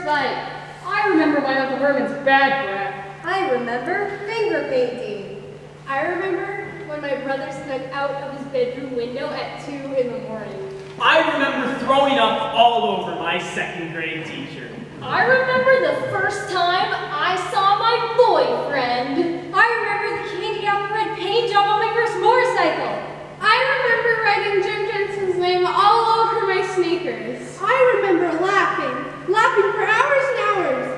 fight. I remember my Uncle Herman's bad breath. I remember finger painting. I remember when my brother snuck out of his bedroom window at 2 in the morning. I remember throwing up all over my second grade teacher. I remember the first time I saw my boyfriend. I remember the candy apple red paint job on my first motorcycle. I remember writing Jim Jensen's name all over my sneakers. I remember laughing for hours and hours.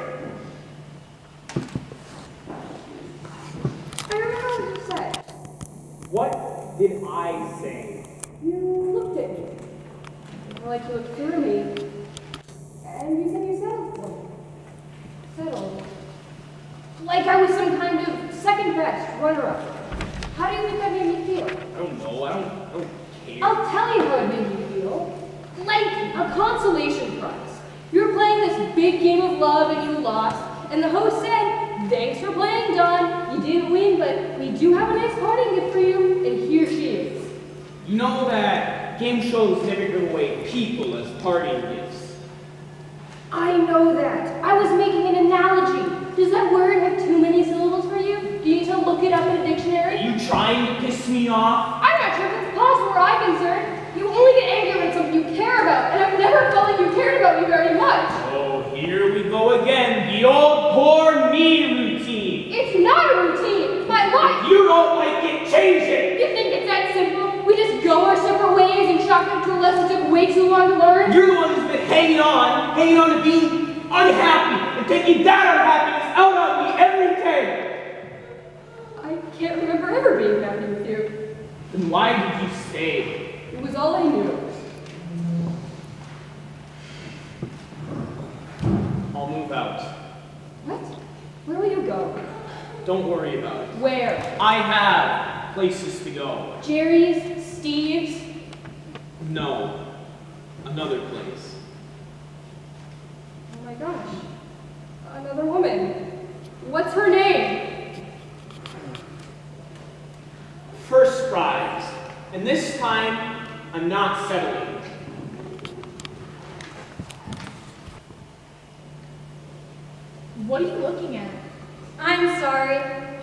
I remember what you said. What did I say? You looked at me. Like you looked through me. And you said you settled for me. Settled. Like I was some kind of second-best runner-up. How do you think that made me feel? I don't know. I don't care. I'll tell you how it made me feel. Like a consolation prize. You were playing this big game of love and you lost, and the host said, "Thanks for playing, Don. You didn't win, but we do have a nice parting gift for you," and here she is. You know that game shows never give away people as parting gifts. I know that. I was making an analogy. Does that word have too many syllables for you? Do you need to look it up in a dictionary? Are you trying to piss me off? I'm not sure if it's possible where I'm concerned. You only get angry when something you care about, and I've never felt like you cared about me very much. Oh, here we go again. The old poor me routine. It's not a routine. It's my life. If you don't like it, change it. You think it's that simple? We just go our separate ways and chalk it to a lesson that took way too long to learn? You're the one who's been hanging on to being unhappy and taking that unhappiness out on me every day. I can't remember ever being happy with you. Then why did you stay? It was all I knew. I'll move out. What? Where will you go? Don't worry about it. Where? I have places to go. Jerry's? Steve's? No. Another place. Oh my gosh. Another woman. What's her name? First prize. And this time, I'm not settling. What are you looking at? I'm sorry.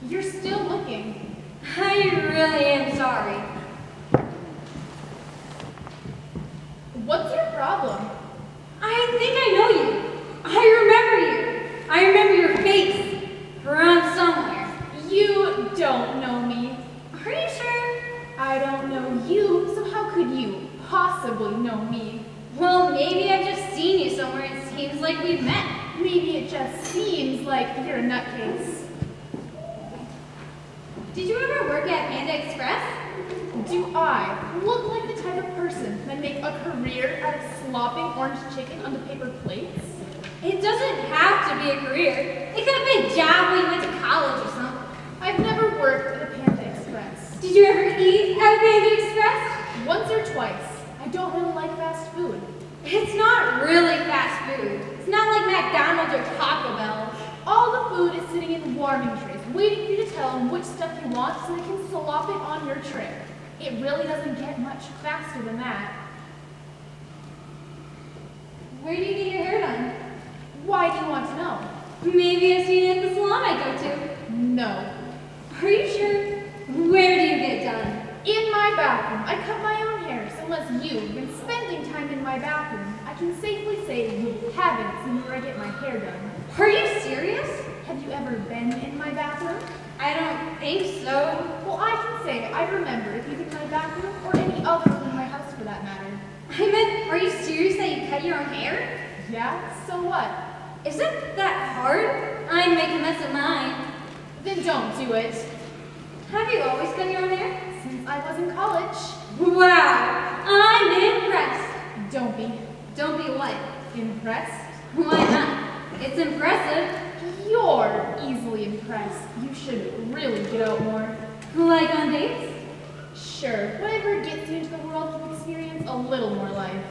You're still looking. I really am sorry. What's your problem? I think I know you. I remember you. I remember your face. Around somewhere. You don't know me. Are you sure? I don't know you, so how could you possibly know me? Well, maybe I've just seen you somewhere. It seems like we've met. Maybe it just seems like you're a nutcase. Did you ever work at Panda Express? Do I look like the type of person that make a career out of slopping orange chicken on the paper plates? It doesn't have to be a career. It could have been a job when you went to college or something. I've never worked at a Panda Express. Did you ever eat at a Panda Express? Once or twice. I don't really like fast food. It's not really fast food. It's not like McDonald's or Taco Bell. All the food is sitting in warming trays, waiting for you to tell them which stuff you want so they can slop it on your tray. It really doesn't get much faster than that. Where do you get your hair done? Why do you want to know? Maybe I've seen it at the salon I go to. No. Are you sure? Where do you get it done? In my bathroom. I cut my own hair, so unless you've been spending time in my bathroom, I can safely say you haven't seen where I get my hair done. Are you serious? Have you ever been in my bathroom? I don't think so. Well, I can say I remember if you in my bathroom or any other room in my house for that matter. I meant, are you serious that you cut your own hair? Yeah? So what? Isn't that hard? I make a mess of mine. Then don't do it. Have you always cut your own hair? Since I was in college. Wow, I'm impressed. Don't be. Don't be what? Impressed? Why not? It's impressive. You're easily impressed. You should really get out more. Like on dates? Sure, whatever gets you into the world to experience a little more life.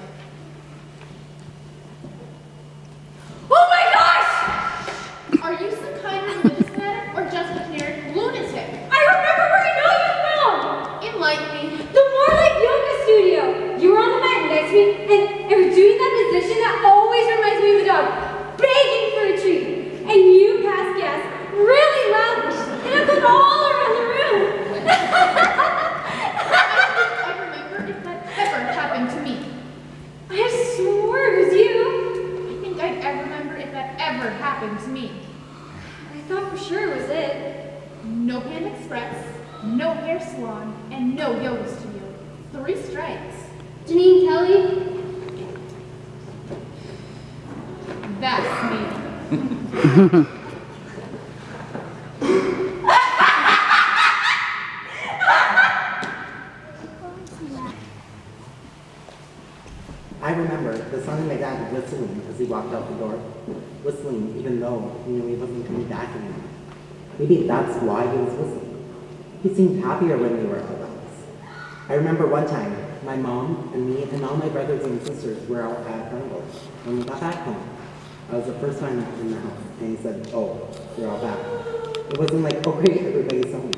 Oh my gosh! Are you some kind of religious fanatic or just a generic lunatic? I remember where I know you from! Enlighten me. The More Life Yoga Studio! You were on the mat next week. hair salon, and no yos to you. 3 strikes. Janine Kelly? That's me. I remember the song my dad whistling as he walked out the door. Whistling even though he knew he wasn't coming back anymore. Maybe that's why he was whistling. He seemed happier when we were out of house. I remember one time, my mom and me and all my brothers and sisters were out at Carnival. When we got back home, I was the first one in the house, and he said, "Oh, you're all back." It wasn't like, "Oh great, everybody's home."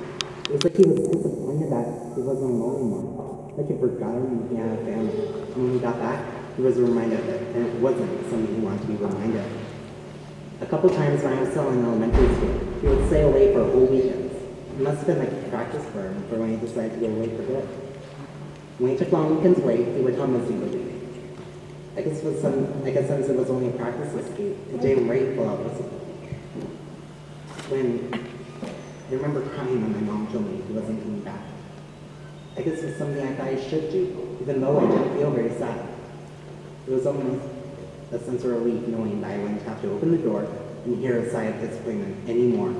It was like he was disappointed that he wasn't alone anymore. Like he forgot he had a family. And when we got back, he was reminded of it, and it wasn't something he wanted to be reminded of. A couple times when I was still in elementary school, he would stay away for whole weekends. It must have been like practice for him for when he decided to go away for good. When he took long weekends away, he would hum as he would leave. I guess since it was only a practice escape, it didn't rate while I was I remember crying when my mom told me he wasn't coming back. I guess it was something I thought I should do, even though I didn't feel very sad. It was almost a sense of relief knowing that I wouldn't have to open the door and hear a sigh of disappointment anymore.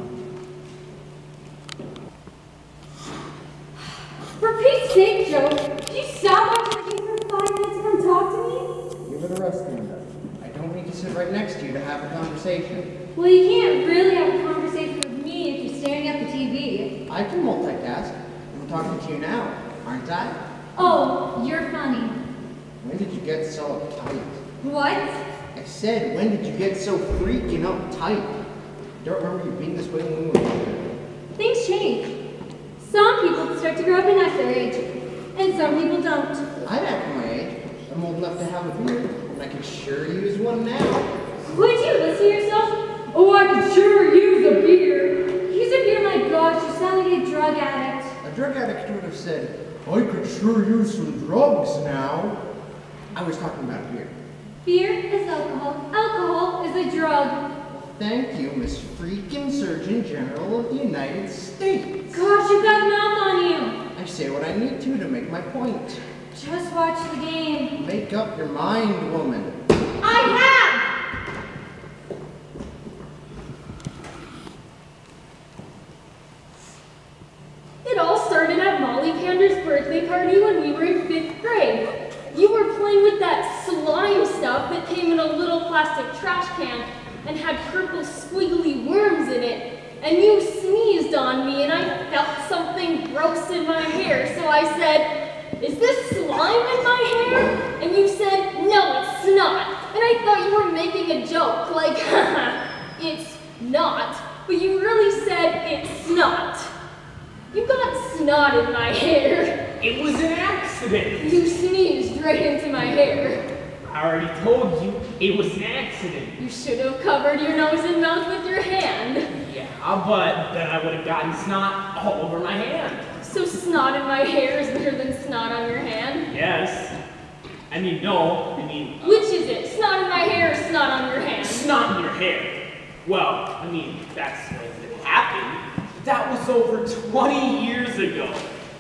For Pete's sake, Joe, did you stop watching the game for 5 minutes and come talk to me? Give it a rest, Canada. I don't need to sit right next to you to have a conversation. Well, you can't really have a conversation with me if you're staring at the TV. I can multitask. I'm talking to you now, aren't I? Oh, you're funny. When did you get so uptight? What? I said, when did you get so freaking uptight? I don't remember you being this way when we were younger. Things change. Some people start to grow up and act their age, and some people don't. I'd act my age. I'm old enough to have a beard, and I could sure use one now. Would you listen to yourself? Oh, I could sure use a beer. Use a beer, my gosh, you sound like a drug addict. A drug addict would have said, I could sure use some drugs now. I was talking about beer. Beer is alcohol. Alcohol is a drug. Thank you, Miss freaking Surgeon General of the United States. Gosh, you've got mouth on you. I say what I need to make my point. Just watch the game. Make up your mind, woman. I have! It all started at Molly Pander's birthday party when we were in 5th grade. You were playing with that slime stuff that came in a little plastic trash can and had purple squiggly worms in it. And you sneezed on me and I felt something gross in my hair. So I said, "Is this slime in my hair?" And you said, "No, it's not." And I thought you were making a joke, like, haha, it's not. But you really said, "It's not." You got snot in my hair. It was an accident. You sneezed right into my hair. I already told you it was an accident. You should have covered your nose and mouth with your hand. Yeah, but then I would have gotten snot all over my hand. So snot in my hair is better than snot on your hand? Yes. No. Which is it? Snot in my hair or snot on your hand? Snot in your hair. Well, that's when it happened. That was over 20 years ago.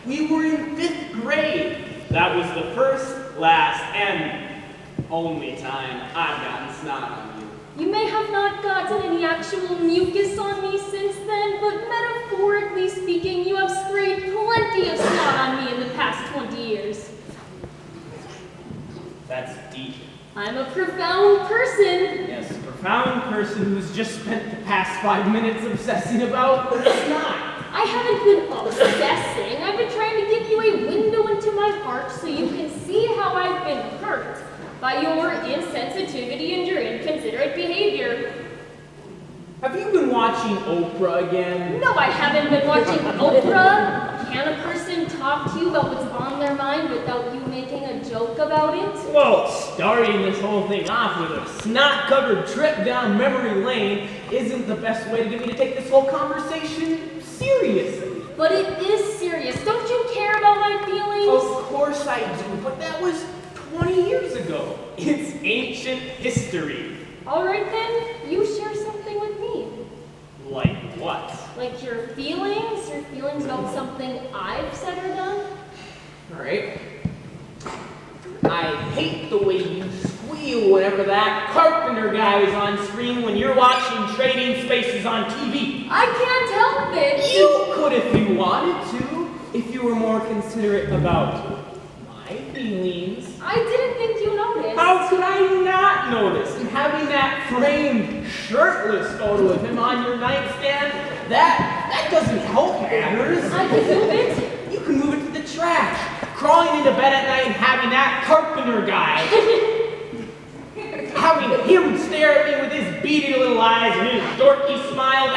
We were in 5th grade. That was the first, last, and only time I've gotten snot on you. You may have not gotten any actual mucus on me since then, but metaphorically speaking, you have sprayed plenty of snot on me in the past 20 years. That's deep. I'm a profound person. Yes, a profound person who's just spent the past 5 minutes obsessing about snot. I haven't been obsessing. I've been trying to give you a window into my heart so you can see how I've been hurt by your insensitivity and your inconsiderate behavior. Have you been watching Oprah again? No, I haven't been watching Oprah. Can a person talk to you about what's on their mind without you making a joke about it? Well, starting this whole thing off with a snot-covered trip down memory lane isn't the best way to get me to take this whole conversation seriously. But it is serious. Don't you care about my feelings? Of course I do, but that was 20 years ago. It's ancient history. All right then, you share something with me. Like what? Like your feelings about something I've said or done? Alright. I hate the way you squeal whenever that carpenter guy is on screen when you're watching Trading Spaces on TV. I can't help it. You could if you wanted to, if you were more considerate about my feelings. I didn't think you noticed. How could I not notice? And having that framed, shirtless photo of him on your nightstand, that doesn't help matters. I can move it. You can move it to the trash. Crawling into bed at night and having that carpenter guy, having him stare at me with his beady little eyes and his dorky smile,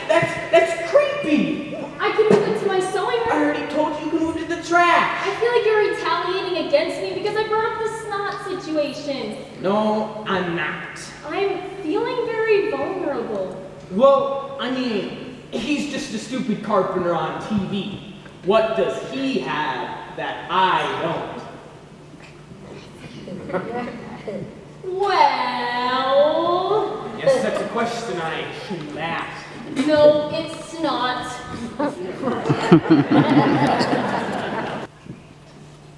that's creepy. I can move it to my sewing room. I already told you you can move it to the trash. I feel like you're retaliating against me because I brought up the snot situation. No, I'm not. I'm feeling very vulnerable. Well, I mean, he's just a stupid carpenter on TV. What does he have that I don't? Well... Yes, that's a question I shouldn't ask. No, it's not.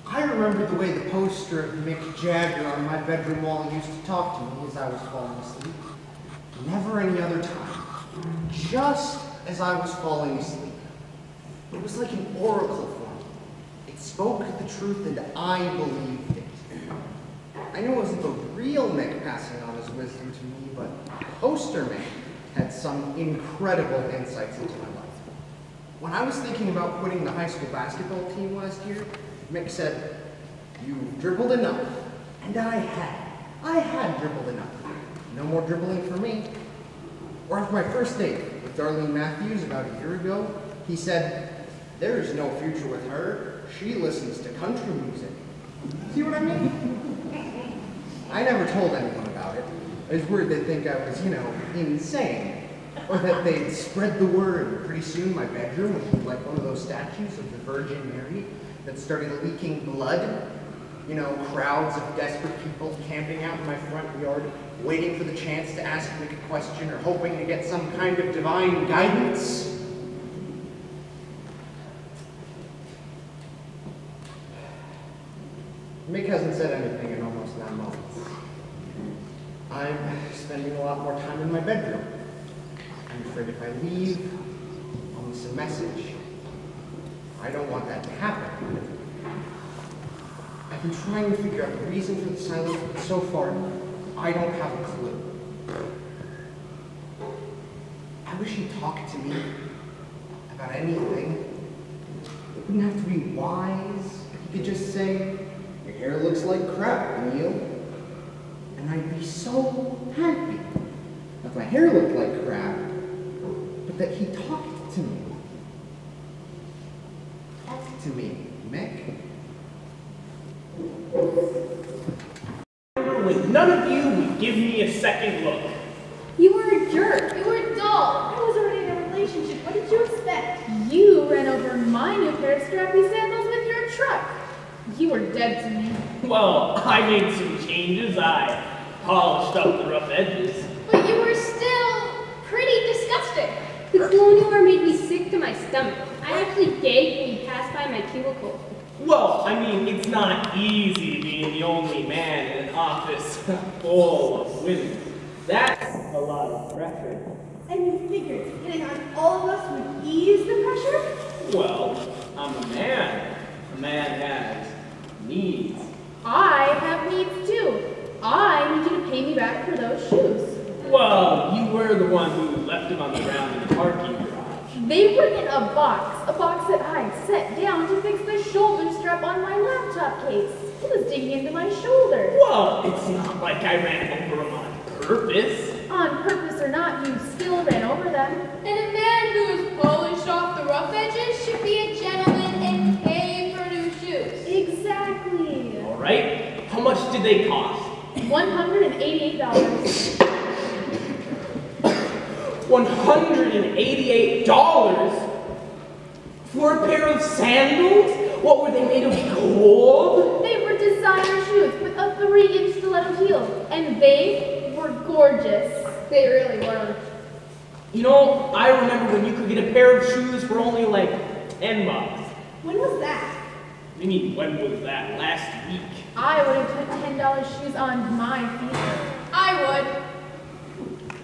I remember the way the poster of Mick Jagger on my bedroom wall used to talk to me as I was falling asleep. Never any other time. Just as I was falling asleep. It was like an oracle for me. It spoke the truth and I believed it. I know it wasn't the real Mick passing on his wisdom to me, but Poster Man had some incredible insights into my life. When I was thinking about quitting the high school basketball team last year, Mick said, "You've dribbled enough." And I had dribbled enough. No more dribbling for me. Or after my first date with Darlene Matthews about a year ago, he said, "There's no future with her. She listens to country music." See what I mean? I never told anyone about it. I was worried they'd think I was, insane. Or that they'd spread the word. Pretty soon my bedroom would be like one of those statues of the Virgin Mary that started leaking blood. Crowds of desperate people camping out in my front yard, waiting for the chance to ask Mick a question or hoping to get some kind of divine guidance. Mick hasn't said anything in almost 9 months. I'm spending a lot more time in my bedroom. I'm afraid if I leave, I'll miss a message. I don't want that to happen. I've been trying to figure out the reason for the silence, but so far, I don't have a clue. I wish he'd talk to me about anything. It wouldn't have to be wise. He could just say, "Your hair looks like crap, Neil." And I'd be so happy that my hair looked like crap, but that he talked to me. Talk to me, Mick. When none of you would give me a second look. You were a jerk. You were dull. I was already in a relationship. What did you expect? You ran over my new pair of strappy sandals with your truck. You were dead to me. Well, I made some changes. I polished up the rough edges. But you were still pretty disgusting. The cologne you wore made me sick to my stomach. I actually gagged when you passed by my cubicle. Well, I mean, it's not easy being the only man in an office full of women. That's a lot of pressure. And you figured hitting on all of us would ease the pressure? Well, I'm a man. A man has needs. I have needs too. I need you to pay me back for those shoes. Well, you were the one who left them on the ground in the parking garage. They were in a box that I set down to fix the shoulder strap on my laptop case. It was digging into my shoulder. Well, it's not like I ran over them on purpose. On purpose or not, you still ran over them. And a man who has polished off the rough edges should be a gentleman and pay for new shoes. Exactly. All right. How much did they cost? $188. $188 for a pair of sandals? What were they made of, gold? They were designer shoes with a 3-inch stiletto heel, and they were gorgeous. They really were. You know, I remember when you could get a pair of shoes for only like $10. When was that? I mean, when was that? Last week. I would have put $10 shoes on my feet. I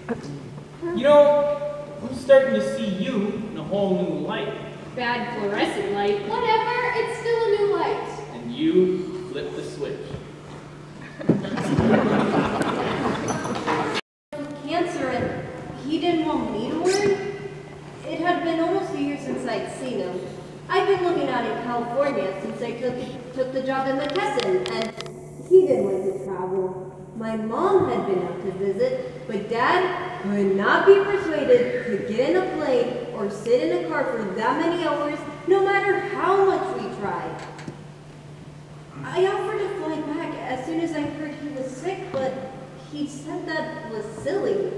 would. You know, I'm starting to see you in a whole new light. Bad fluorescent light. Whatever, it's still a new light. And you flip the switch. Cancer, and he didn't want me to worry. It had been almost a year since I'd seen him. I'd been living out in California since I took the job in McKesson, and he didn't like to travel. My mom had been out to visit, but Dad could not be persuaded to get in a plane or sit in a car for that many hours, no matter how much we tried. I offered to fly back as soon as I heard he was sick, but he said that was silly.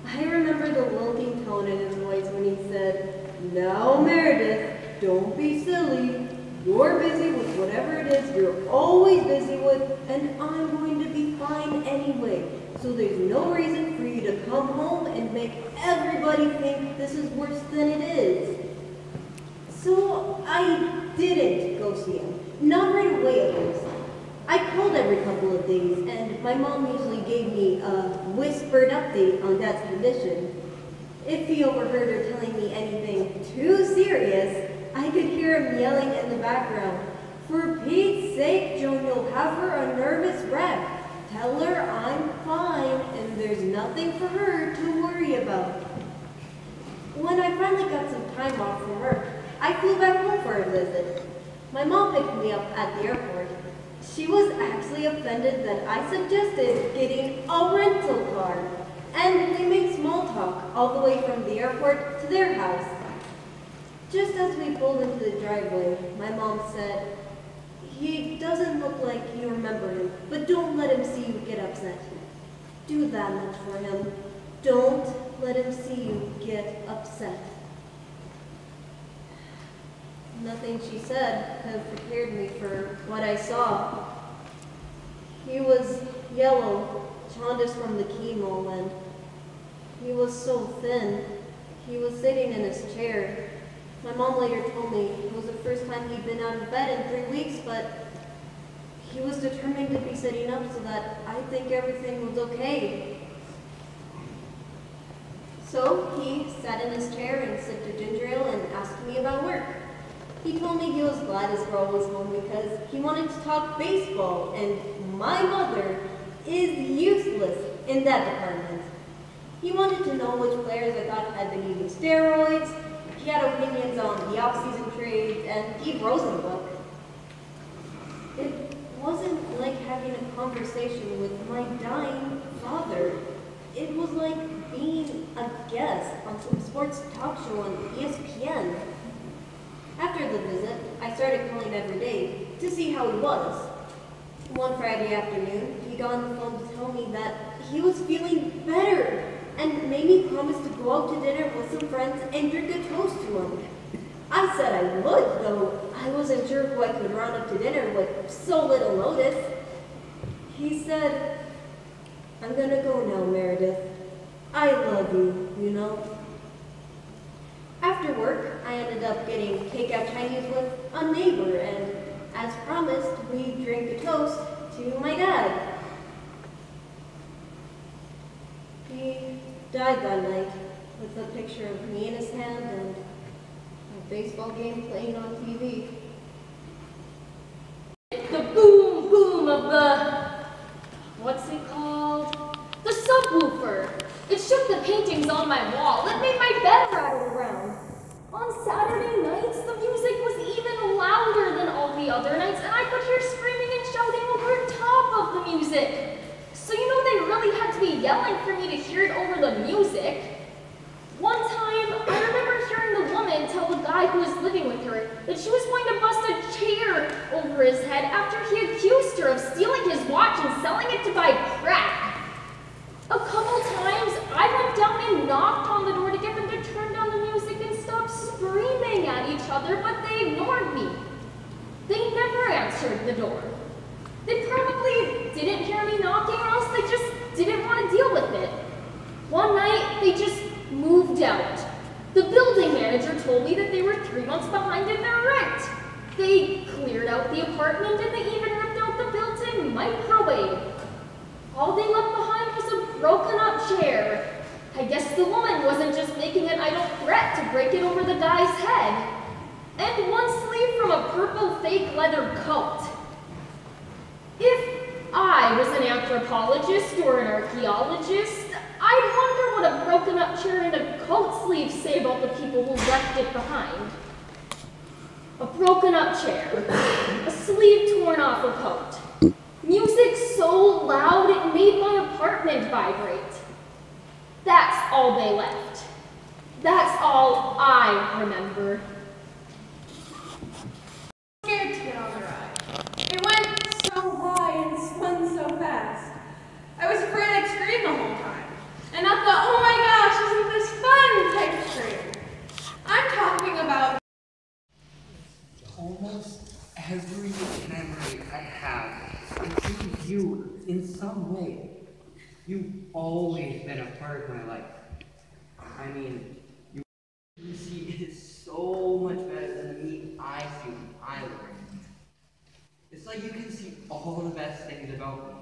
I remember the lilting tone in his voice when he said, "Now, Meredith, don't be silly. You're busy with whatever it is you're always busy with, and I'm going to be fine anyway. So there's no reason for you to come home and make everybody think this is worse than it is." So I didn't go see him. Not right away, at least. I called every couple of days, and my mom usually gave me a whispered update on Dad's condition. If he overheard her telling me anything too serious, I could hear him yelling in the background, "For Pete's sake, Joan, you'll have her a nervous wreck. Tell her I'm fine and there's nothing for her to worry about." When I finally got some time off from work, I flew back home for a visit. My mom picked me up at the airport. She was actually offended that I suggested getting a rental car, and we made small talk all the way from the airport to their house. Just as we pulled into the driveway, my mom said, "He doesn't look like you remember him, but don't let him see you get upset. Do that much for him. Don't let him see you get upset." Nothing she said could have prepared me for what I saw. He was yellow, jaundiced from the chemo, and he was so thin. He was sitting in his chair. My mom later told me it was the first time he'd been out of bed in 3 weeks, but he was determined to be sitting up so that I think everything was okay. So he sat in his chair and sipped a ginger ale and asked me about work. He told me he was glad his girl was home because he wanted to talk baseball, and my mother is useless in that department. He wanted to know which players I thought had been using steroids. He had opinions on the off-season trades and Pete Rosenbrook. It wasn't like having a conversation with my dying father. It was like being a guest on some sports talk show on ESPN. After the visit, I started calling every day to see how he was. One Friday afternoon, he got on the phone to tell me that he was feeling better and made me promise to go out to dinner with some friends and drink a toast to him. I said I would, though I wasn't sure who I could round up to dinner with so little notice. He said, "I'm gonna go now, Meredith. I love you, you know." After work, I ended up getting takeout Chinese with a neighbor, and as promised, we drank a toast to my dad. He died that night with a picture of me in his hand and a baseball game playing on TV. The boom boom of what's it called? The subwoofer. It shook the paintings on my wall. It made my bed rattle around. On Saturday nights, the music was even louder than all the other nights, and I could hear screaming and shouting over top of the music. So you know they really had to be yelling for me to hear it over the music. One time, I remember hearing the woman tell the guy who was living with her that she was going to bust a chair over his head after he accused her of stealing his watch and selling it to buy crack. A couple times, I went down and knocked on the door to get them to turn down the music and stop screaming at each other, but they ignored me. They never answered the door. They probably didn't hear me knocking, or else they just didn't want to deal with it. One night, they just moved out. The building manager told me that they were 3 months behind in their rent. They cleared out the apartment and they even ripped out the built-in microwave. All they left behind was a broken up chair. I guess the woman wasn't just making an idle threat to break it over the guy's head. And one sleeve from a purple fake leather coat. If I was an anthropologist or an archaeologist, I'd wonder what a broken up chair and a coat sleeve say about the people who left it behind. A broken up chair, a sleeve torn off a coat. Music so loud it made my apartment vibrate. That's all they left. That's all I remember. Scared to get on the ride. It went so high and spun so fast. I was afraid I'd scream the whole time. And I thought, oh my gosh, isn't this fun type scream. I'm talking about almost every memory I have, it's you in some way. You've always been a part of my life. I mean, you see it is so much better than the me I see when I look at you. It's like you can see all the best things about me.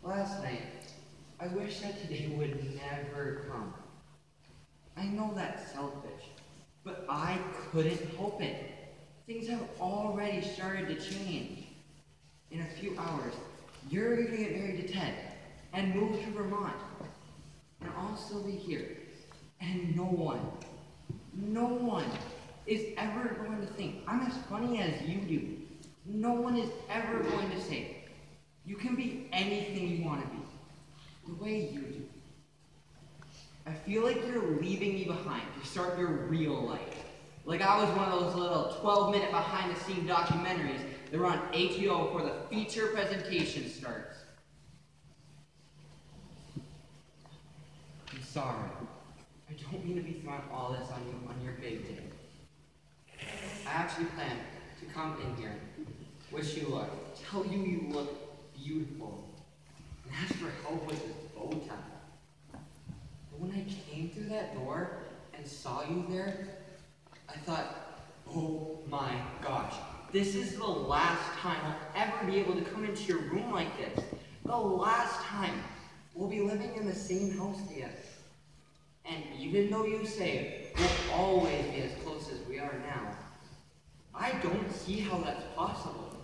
Last night, I wish that today would never come. I know that's selfish, but I couldn't help it. Things have already started to change. In a few hours, you're going to get married to Ted and move to Vermont. And I'll still be here. And no one is ever going to think I'm as funny as you do. No one is ever going to say, you can be anything you want to be, the way you do. I feel like you're leaving me behind to start your real life. Like I was one of those little 12-minute behind-the-scenes documentaries that were on HBO before the feature presentation starts. I'm sorry. I don't mean to be throwing all this on you on your big day. I actually planned to come in here, wish you luck, tell you you look beautiful, and ask for help with this bow tie. But when I came through that door and saw you there, I thought, oh my gosh, this is the last time I'll ever be able to come into your room like this. The last time we'll be living in the same house together. And even though you say we'll always be as close as we are now, I don't see how that's possible.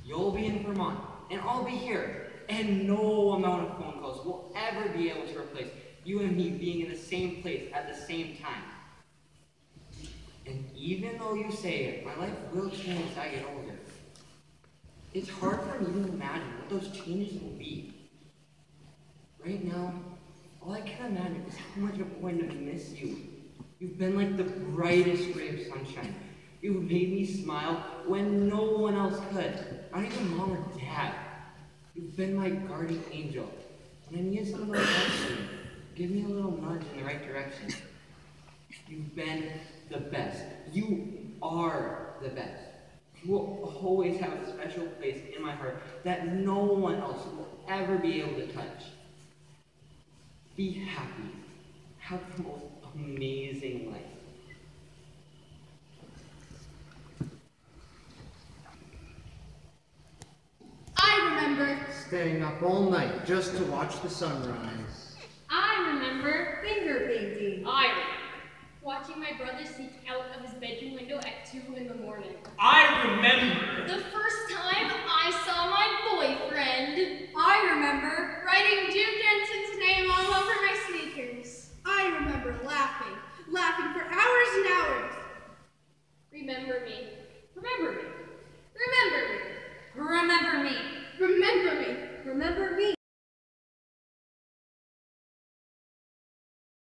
You'll be in Vermont, and I'll be here, and no amount of phone calls will ever be able to replace you and me being in the same place at the same time. And even though you say my life will change as I get older, it's hard for me to imagine what those changes will be. Right now, all I can imagine is how much I'm going to miss you. You've been like the brightest ray of sunshine. You've made me smile when no one else could. Not even mom or dad. You've been my guardian angel. When I needed someone to help me, give me a little nudge in the right direction. You've been the best. You are the best. You will always have a special place in my heart that no one else will ever be able to touch. Be happy. Have the most amazing life. I remember. Staying up all night just to watch the sunrise.